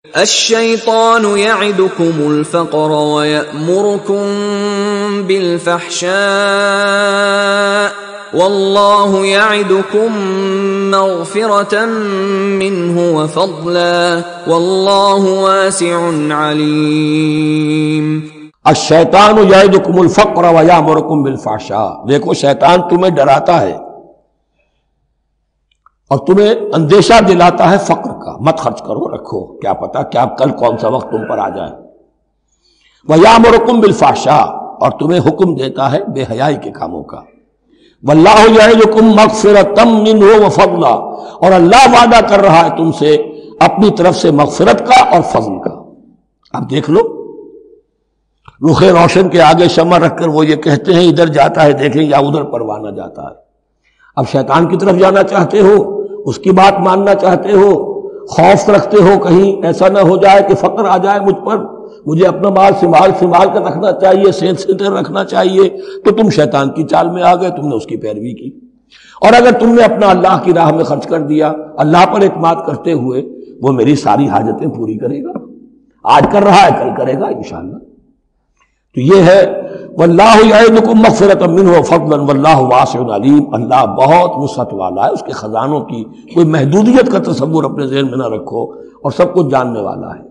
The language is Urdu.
الشیطان یعدکم الفقر ویأمرکم بالفحشاء واللہ یعدکم مغفرة منہ وفضلا واللہ واسع علیم۔ الشیطان یعدکم الفقر ویأمرکم بالفحشاء، دیکھو شیطان تمہیں ڈراتا ہے اور تمہیں اندیشہ دلاتا ہے فقر کا، مت خرچ کرو، رکھو، کیا پتا کیا کل کون سا وقت تم پر آ جائے۔ وَيَأْمُرُكُمْ بِالْفَحْشَاءِ، اور تمہیں حکم دیتا ہے بے حیائی کے کاموں کا۔ وَاللَّهُ يَعِدُكُمْ مَغْفِرَةً مِّنْهُ وَفَضْلًا، اور اللہ وعدہ کر رہا ہے تم سے اپنی طرف سے مغفرت کا اور فضل کا۔ اب دیکھ لو، رخ روشن کے آگے شمع رکھ کر وہ یہ کہتے ہیں ادھر جاتا ہے دیکھیں یا ادھر پروانہ جاتا ہے۔ اب شیطان کی طرف جانا چاہتے ہو، اس کی بات ماننا چاہتے ہو، خوف رکھتے ہو کہیں ایسا نہ ہو جائے کہ فقر آ جائے مجھ پر، مجھے اپنا مال سنبھال کر رکھنا چاہیے، صحت سے رکھنا چاہیے، تو تم شیطان کی چال میں آ گئے، تم نے اس کی پیروی کی۔ اور اگر تم نے اپنا اللہ کی راہ میں خرچ کر دیا، اللہ پر اعتماد کرتے ہوئے، وہ میری ساری حاجتیں پوری کرے گا، آج کر رہا ہے کل کرے گا انشاءاللہ۔ تو یہ ہے واللہ یعدکم مغفرۃ منہ وفضلا واللہ واسع علیم، اللہ بہت وسعت والا ہے، اس کے خزانوں کی کوئی محدودیت کا تصور اپنے ذہن میں نہ رکھو، اور سب کچھ جاننے والا ہے۔